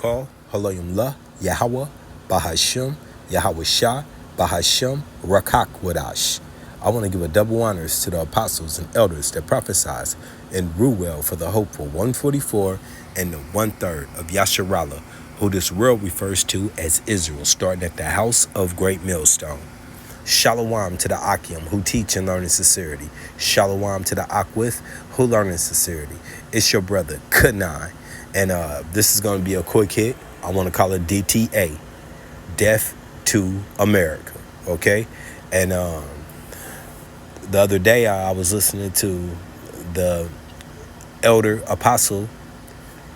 Barakah, Halayimlah, Yahweh, Bahashim, Yahweh Shah, Bahashim, Rakak Wadash. I want to give a double honors to the apostles and elders that prophesied in Ruel for the hopeful 144 and the 1/3 of Yasharallah, who this world refers to as Israel, starting at the house of Great Millstone. Shalom to the Akim who teach and learn in sincerity. Shalom to the Akwith who learn in sincerity. It's your brother Kanai, and this is going to be a quick hit. I want to call it DTA, Death to America. Okay, and the other day I was listening to the elder apostle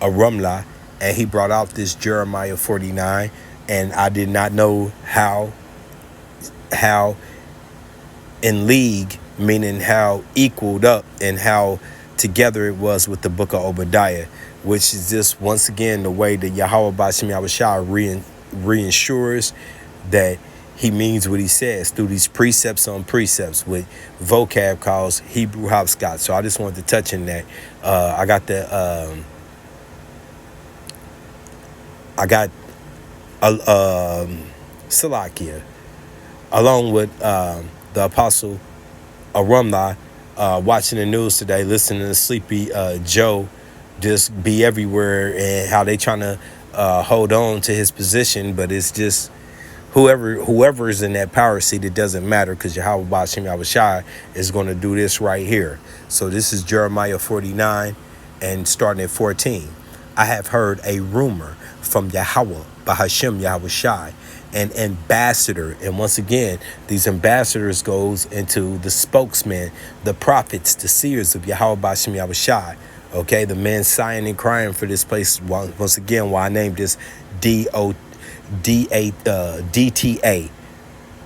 Arumla, and he brought out this Jeremiah 49, and I did not know how in league, meaning how equaled up and how together it was with the book of Obadiah, which is just once again the way that Yahweh Bashim Yahushua reinsures that he means what he says through these precepts on precepts with vocab calls Hebrew hopscotch. So I just wanted to touch on that. I got Salakia, along with the apostle Arumla, watching the news today, listening to Sleepy Joe just be everywhere, and how they trying to hold on to his position, but it's just whoever is in that power seat, it doesn't matter, because Yahweh Bashim Yahushua is going to do this right here. So this is Jeremiah 49 and starting at 14. I have heard a rumor from Yahweh Bahashim Yahushua, an ambassador, and once again these ambassadors goes into the spokesman, the prophets, the seers of Yahweh Bashim Yahushua. Okay, the men sighing and crying for this place. Once again, why I named this DTA,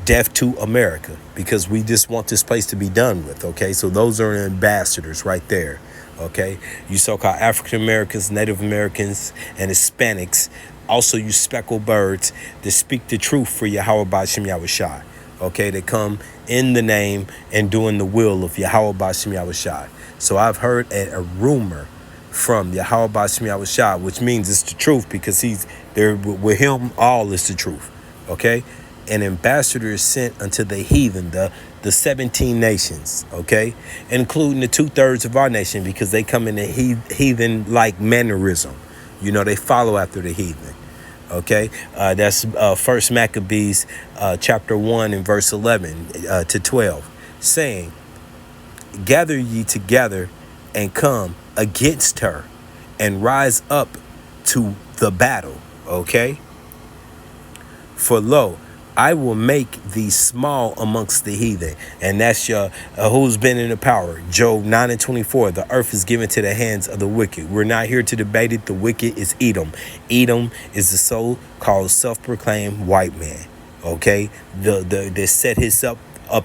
Death to America, because we just want this place to be done with. Okay, so those are ambassadors right there. Okay, you so-called African Americans, Native Americans, and Hispanics, also you speckled birds that speak the truth for Yahweh Bashim Yahushua. Okay, they come in the name and doing the will of Yahweh Bashim Yahushua. So I've heard a rumor from Yahweh Bashim Yahushua, which means it's the truth, because he's there with him. All is the truth. Okay, an ambassador is sent unto the heathen, the 17 nations, okay, including the 2/3 of our nation, because they come in a heathen-like mannerism. You know, they follow after the heathen. Okay, that's First Maccabees chapter 1 and verse 11 to 12, saying, "Gather ye together and come against her, and rise up to the battle." Okay, for lo, I will make thee small amongst the heathen. And that's your who's been in the power. Job 9 and 24. The earth is given to the hands of the wicked. We're not here to debate it. The wicked is Edom. Edom is the so-called self-proclaimed white man. Okay, they set his up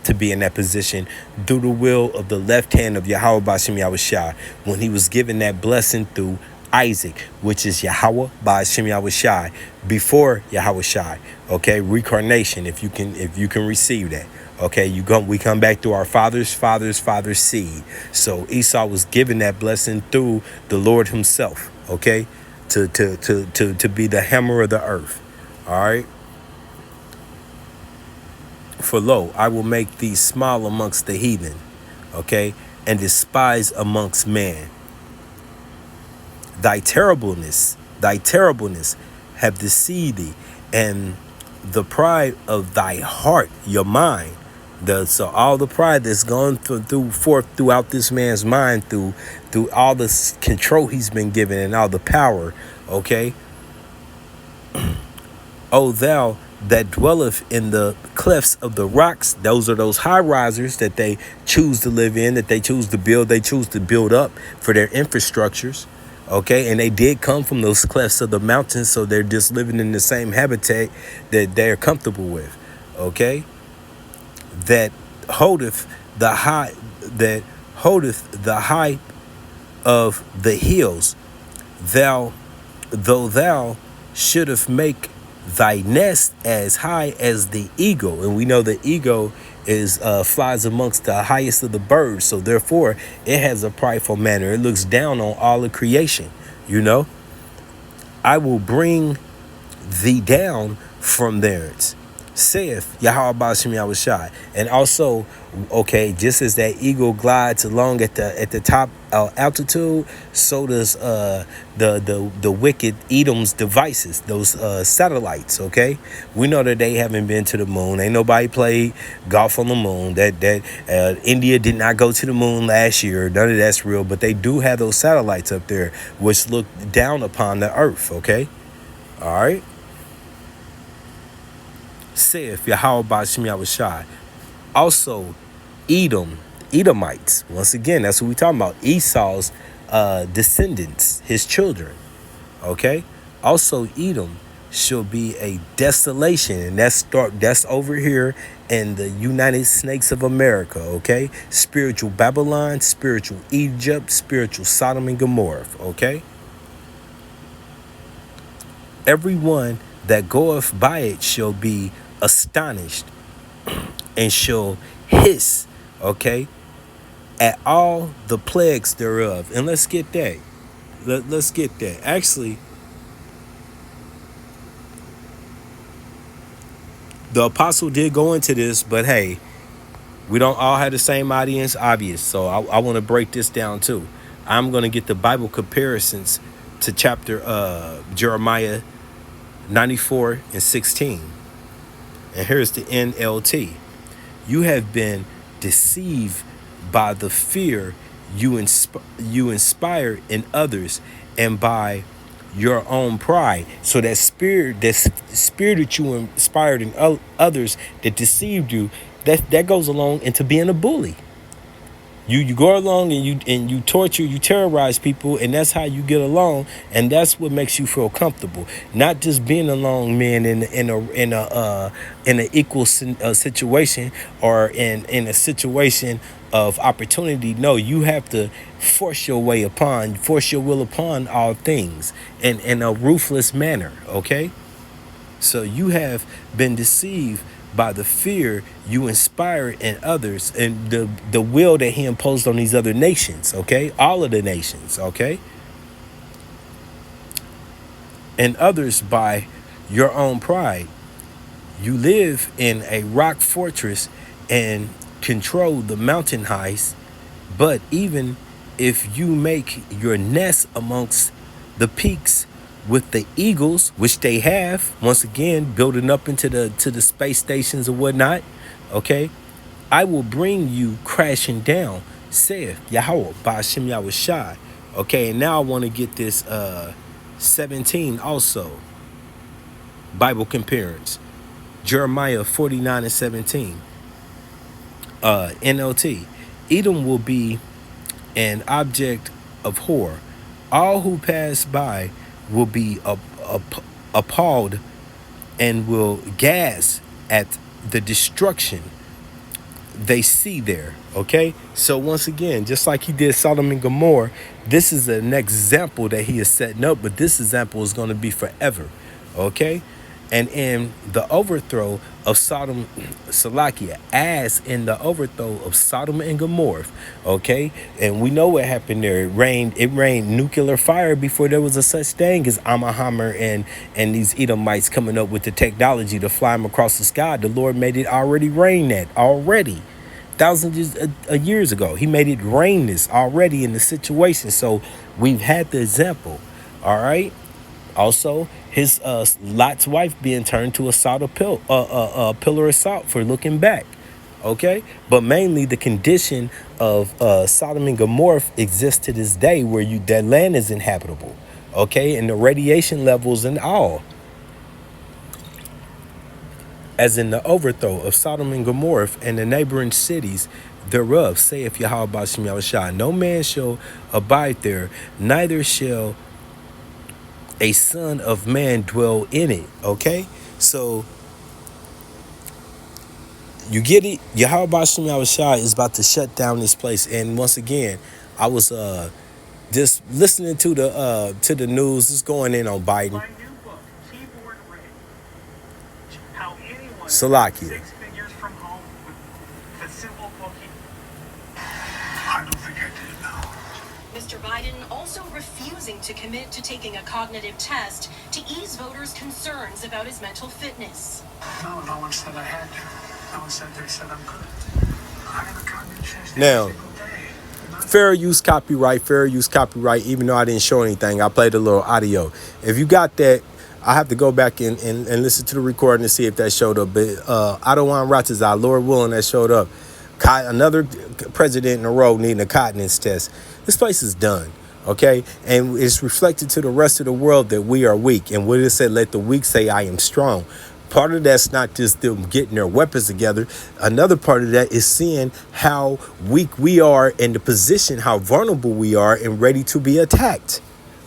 to be in that position through the will of the left hand of Yahweh Bashim Yahushua, when he was given that blessing through Isaac, which is Yahweh Bashim Yahushua, before Yahushua. Okay, reincarnation, if you can receive that. Okay, we come back to our father's seed. So Esau was given that blessing through the Lord himself. Okay, to be the hammer of the earth. All right. For lo, I will make thee small amongst the heathen, okay, and despise amongst man. Thy terribleness have deceived thee, and the pride of thy heart, your mind. So all the pride that's gone forth throughout this man's mind, through all the control he's been given and all the power, okay. O thou that dwelleth in the clefts of the rocks, those are those high risers that they choose to live in, that they choose to build up for their infrastructures. Okay, and they did come from those clefts of the mountains, so they're just living in the same habitat that they're comfortable with. Okay, that holdeth the height of the hills, though thou shouldest make thy nest as high as the eagle. And we know the eagle is flies amongst the highest of the birds, so therefore it has a prideful manner. It looks down on all of creation, you know. I will bring thee down from thence, saith Yahweh Bashem Yahushai. And also, okay, just as that eagle glides along at the top altitude, so does the wicked Edom's devices, those satellites. Okay, we know that they haven't been to the moon. Ain't nobody played golf on the moon. That India did not go to the moon last year. None of that's real. But they do have those satellites up there, which look down upon the earth. Okay, all right. Saith Yahweh Bashem Yahushai. Also, Edomites. Once again, that's what we talking about. Esau's descendants, his children. Okay. Also, Edom shall be a desolation, and that's over here in the United Snakes of America. Okay. Spiritual Babylon, spiritual Egypt, spiritual Sodom and Gomorrah. Okay. Everyone that goeth by it shall be astonished and shall hiss, okay, at all the plagues thereof. And let's get that. Let's get that. Actually, the apostle did go into this, but hey, we don't all have the same audience, obvious. So I want to break this down too. I'm going to get the Bible comparisons to chapter Jeremiah 94 and 16. And here's the NLT. You have been deceived by the fear you inspire in others, and by your own pride. So that spirit that you inspired in others that deceived you, that goes along into being a bully. You go along and you torture, you terrorize people, and that's how you get along, and that's what makes you feel comfortable. Not just being along, man, in a equal situation, or in a situation of opportunity. No, you have to force your will upon all things in a ruthless manner. Okay, so you have been deceived by the fear you inspire in others, and the will that he imposed on these other nations, okay? All of the nations, okay? And others by your own pride. You live in a rock fortress and control the mountain heights, but even if you make your nest amongst the peaks with the eagles, which they have, once again, building up into the space stations or whatnot, okay, I will bring you crashing down, saith Yahweh Ba'ashem Yahushai. Okay, and now I want to get this 17 also. Bible comparison. Jeremiah 49 and 17. NLT. Edom will be an object of horror. All who pass by will be appalled and will gasp at the destruction they see there. Okay, so once again, just like he did Sodom and Gomorrah, this is an example that he is setting up, but this example is going to be forever. Okay, and in the overthrow of Sodom, Salakia, as in the overthrow of Sodom and Gomorrah, okay, and we know what happened there. It rained nuclear fire before there was a such thing as Amahammer and these Edomites coming up with the technology to fly them across the sky. The Lord made it already rain that already. Thousands of years ago, he made it rain this already in the situation. So we've had the example. All right. Also, his Lot's wife being turned to a pillar of salt for looking back. Okay, but mainly the condition of Sodom and Gomorrah exists to this day, where that land is inhabitable. Okay, and the radiation levels and all. As in the overthrow of Sodom and Gomorrah and the neighboring cities thereof, saith Yahweh Ba'ashem Yahushai, no man shall abide there, neither shall a son of man dwell in it. Okay, so you get it. Yahweh Ba'ashem Yahushai is about to shut down this place. And once again, I was just listening to the news. It's going in on Biden. Salakia. I don't think I did, no. Mr. Biden also refusing to commit to taking a cognitive test to ease voters' concerns about his mental fitness. No, no one said I had to. No one said they said I'm good. I have a cognitive test Now, every single day. fair use copyright, even though I didn't show anything. I played a little audio. If you got that, I have to go back and listen to the recording to see if that showed up. But Adawan Ratazar, Lord willing, that showed up. Another president in a row needing a continence test. This place is done, okay? And it's reflected to the rest of the world that we are weak. And what it said, let the weak say I am strong. Part of that's not just them getting their weapons together. Another part of that is seeing how weak we are in the position, how vulnerable we are and ready to be attacked.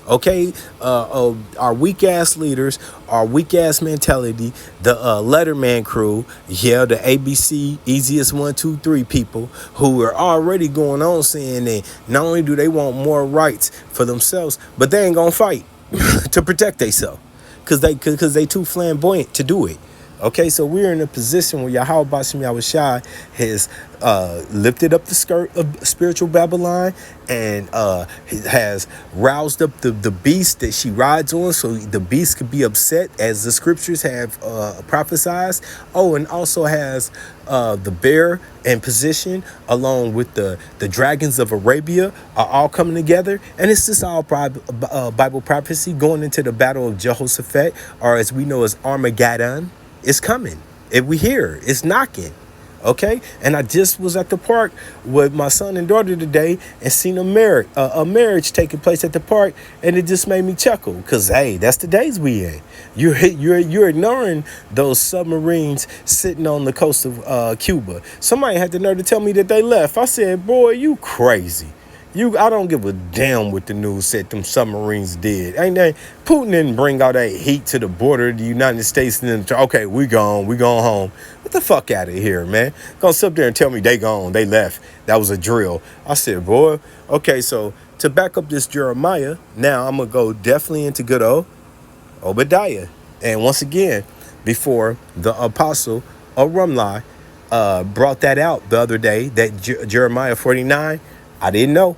Okay, our weak ass leaders, our weak ass mentality, the Letterman crew, yeah, the ABC easiest 1, 2, 3 people who are already going on saying that not only do they want more rights for themselves, but they ain't gonna fight to protect themselves because they too flamboyant to do it. Okay, so we're in a position where Yahweh Bashim Yahushai has lifted up the skirt of spiritual Babylon and has roused up the beast that she rides on, so the beast could be upset, as the scriptures have prophesied. Oh, and also has the bear in position along with the dragons of Arabia are all coming together, and it's just all Bible prophecy going into the battle of Jehoshaphat, or as we know as Armageddon. It's coming. If we hear, it's knocking. Okay, and I just was at the park with my son and daughter today and seen a marriage taking place at the park, and it just made me chuckle because hey, that's the days we in. You're ignoring those submarines sitting on the coast of Cuba. Somebody had the nerve to tell me that they left. I said, boy, you crazy. I don't give a damn what the news said them submarines did. Ain't they? Putin didn't bring all that heat to the border of the United States and then, okay, we going home. Get the fuck out of here, man. Gonna sit up there and tell me they gone, they left. That was a drill. I said, boy, okay, so to back up this Jeremiah, now I'm gonna go definitely into good old Obadiah. And once again, before the apostle Arumlai brought that out the other day, that Jeremiah 49, I didn't know.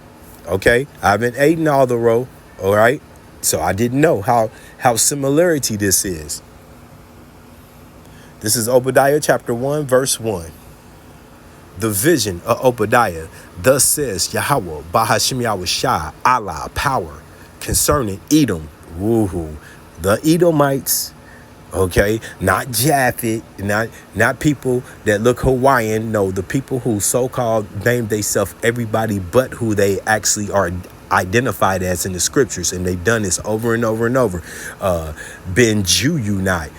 Okay, I've been eating all the row. All right, so I didn't know how similarity this is. This is Obadiah chapter 1, verse 1. The vision of Obadiah. Thus says Yahweh, Bahashim Yahushai, Allah, power, concerning Edom. Woohoo. The Edomites. Okay, not Japhet, not people that look Hawaiian. No, the people who so-called name themselves everybody but who they actually are identified as in the scriptures, and they've done this over and over and over. Ben Jew unite.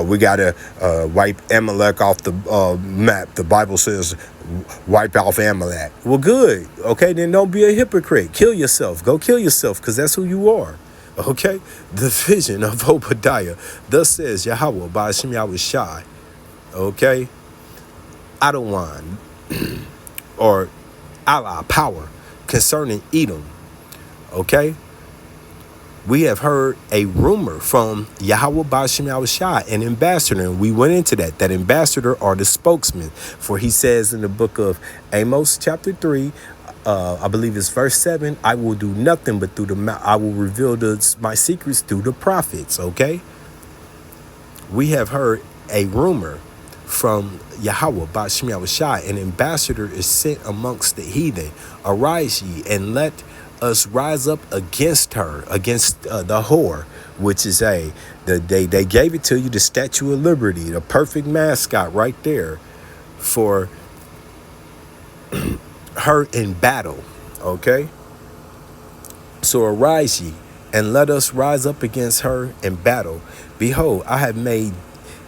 We gotta wipe Amalek off the map. The Bible says wipe off Amalek. Well, good. Okay, then don't be a hypocrite. Kill yourself. Go kill yourself, because that's who you are. Okay, the vision of Obadiah. Thus says Yahweh by Hashem Yahushai. Okay, Adawan or Allah, power, concerning Edom. Okay, we have heard a rumor from Yahweh by Hashem Yahushai, an ambassador, and we went into that. That ambassador or the spokesman, for he says in the book of Amos chapter 3, I believe it's verse 7, I will do nothing but through I will reveal my secrets through the prophets. Okay, we have heard a rumor from Yahweh by Hashem Yahushai, an ambassador is sent amongst the heathen. Arise ye and let us rise up against her, against the whore, which is they gave it to you, the Statue of Liberty, the perfect mascot right there for her in battle. Okay, so arise ye and let us rise up against her in battle. Behold, I have made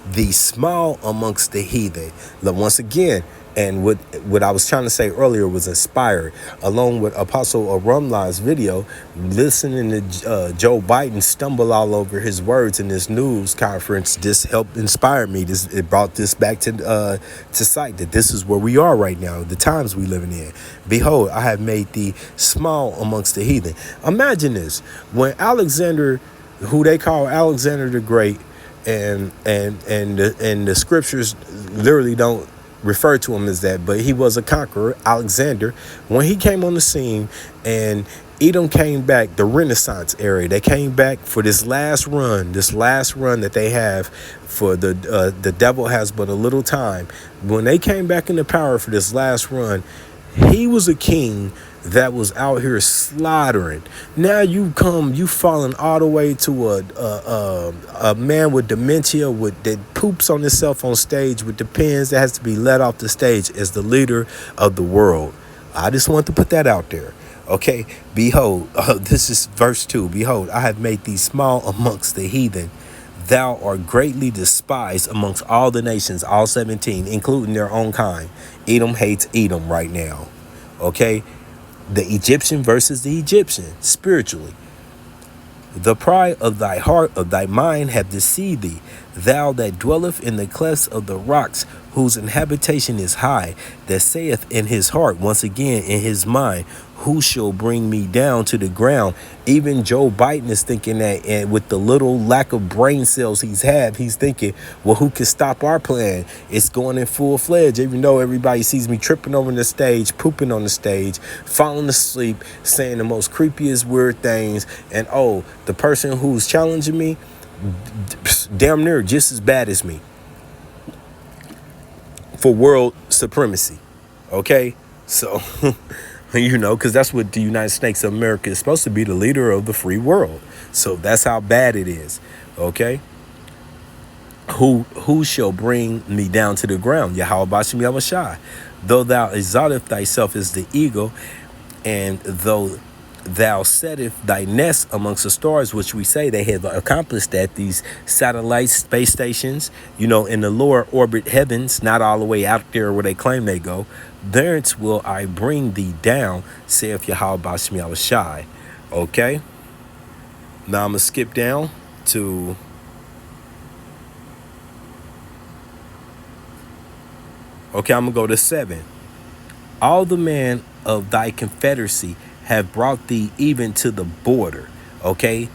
thee small amongst the heathen. Look, once again, and what I was trying to say earlier was inspired, along with Apostle Arumlai's video, listening to Joe Biden stumble all over his words in this news conference. This helped inspire me. It brought this back to sight that this is where we are right now, the times we living in. Behold, I have made thee small amongst the heathen. Imagine this: when Alexander, who they call Alexander the Great, and the scriptures literally don't refer to him as that, but he was a conqueror, Alexander. When he came on the scene and Edom came back, the Renaissance era. They came back for this last run that they have for the devil has but a little time. When they came back into power for this last run, he was a king that was out here slaughtering. Now you falling all the way to a man with dementia that poops on himself on stage with the pins that has to be let off the stage as the leader of the world. I just want to put that out there. Okay, behold, this is verse 2. Behold, I have made thee small amongst the heathen. Thou art greatly despised amongst all the nations, all 17, including their own kind. Edom hates Edom right now. Okay, the Egyptian versus the Egyptian, spiritually. The pride of thy heart, of thy mind, have deceived thee. Thou that dwelleth in the clefts of the rocks, whose inhabitation is high, that saith in his heart, once again in his mind, who shall bring me down to the ground? Even Joe Biden is thinking that, and with the little lack of brain cells he's thinking, well, who can stop our plan? It's going in full fledged, even though everybody sees me tripping over the stage, pooping on the stage, falling asleep, saying the most creepiest, weird things. And oh, the person who's challenging me, damn near just as bad as me for world supremacy. Okay, so because that's what the United States of America is supposed to be, the leader of the free world. So that's how bad it is. Okay, who shall bring me down to the ground? Yahweh Bashem Yahushai. Though thou exaltest thyself as the eagle, and though thou settest thy nest amongst the stars, which we say they have accomplished that, these satellites, space stations, in the lower orbit heavens, not all the way out there where they claim they go, thence will I bring thee down, saith Yahweh Bashem Yahushai. Okay, now I'm gonna skip down to I'm gonna go to 7. All the men of thy confederacy have brought thee even to the border. Okay,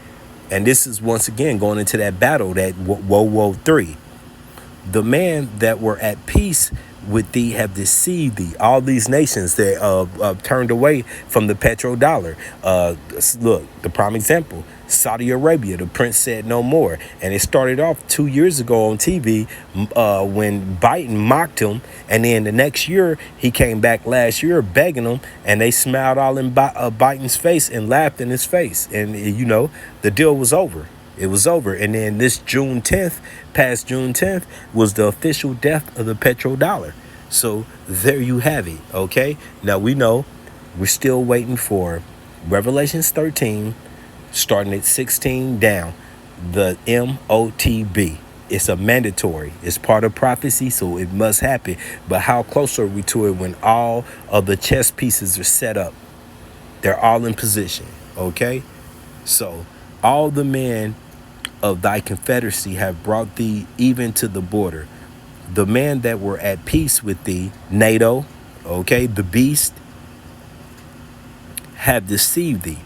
and this is once again going into that battle, that woe 3. The men that were at peace with thee have deceived thee. All these nations that turned away from the petrodollar. Look, the prime example, Saudi Arabia, the prince said no more. And it started off 2 years ago on TV when Biden mocked him. And then the next year, he came back last year begging them. And they smiled all in Biden's face and laughed in his face. And, the deal was over. It was over. And then this past June 10th, was the official death of the petrodollar. So there you have it. Okay. Now we know we're still waiting for Revelations 13, starting at 16 down, the MOTB. It's a mandatory. It's part of prophecy, so it must happen. But how close are we to it when all of the chess pieces are set up? They're all in position. Okay. So all the men of thy confederacy have brought thee even to the border. The men that were at peace with thee, NATO, okay, the beast, have deceived thee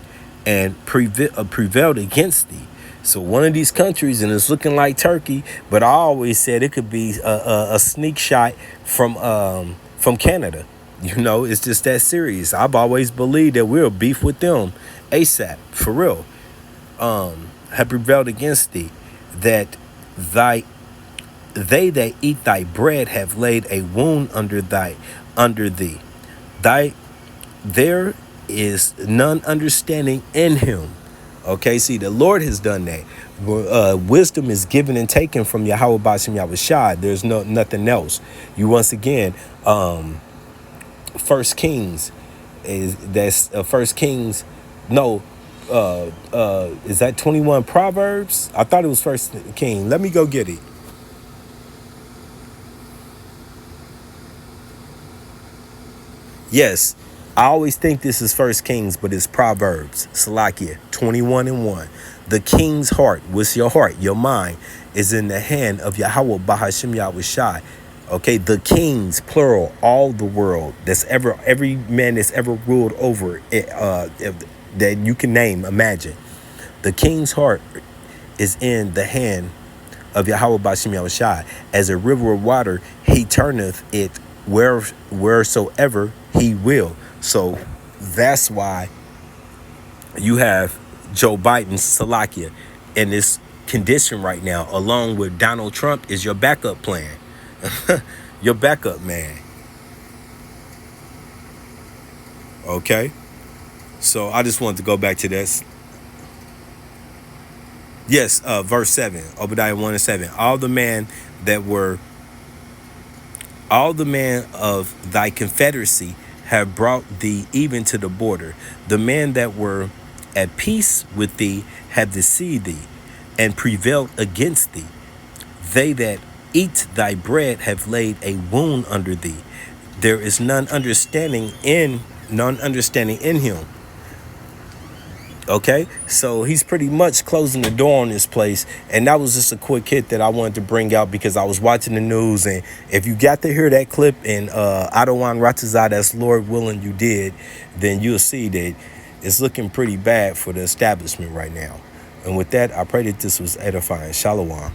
and prevailed against thee. So one of these countries, and it's looking like Turkey, but I always said it could be a sneak shot from Canada. It's just that serious. I've always believed that we'll beef with them ASAP, for real. Have prevailed against thee, that they that eat thy bread have laid a wound under thee. There is none understanding in him. Okay, see, the Lord has done that. Wisdom is given and taken from Yahweh Bashem Yahushai. There's nothing else. You once again, First Kings First Kings. No. Is that 21 Proverbs? I thought it was First King. Let me go get it. Yes, I always think this is First Kings, but it's Proverbs. Salakia 21:1. The king's heart, what's your heart? Your mind is in the hand of Yahweh Bahashim Yahushai. Okay, the kings, plural, all the world every man that's ever ruled over it, that you can name, imagine. The king's heart is in the hand of Yahweh Bashem Yahushai. As a river of water, he turneth it wheresoever he will. So that's why You have Joe Biden, Salakia, in this condition right now, along with Donald Trump, is your backup plan. Your backup man. Okay? So I just wanted to go back to this. Yes, verse 7, Obadiah 1 and 7. All the men of thy confederacy have brought thee even to the border. The men that were at peace with thee have deceived thee and prevailed against thee. They that eat thy bread have laid a wound under thee. There is none understanding in him. Okay, so he's pretty much closing the door on this place, and that was just a quick hit that I wanted to bring out because I was watching the news, and if you got to hear that clip in Adawan Ratazah, that's Lord willing you did, then you'll see that it's looking pretty bad for the establishment right now. And with that, I pray that this was edifying. Shalom.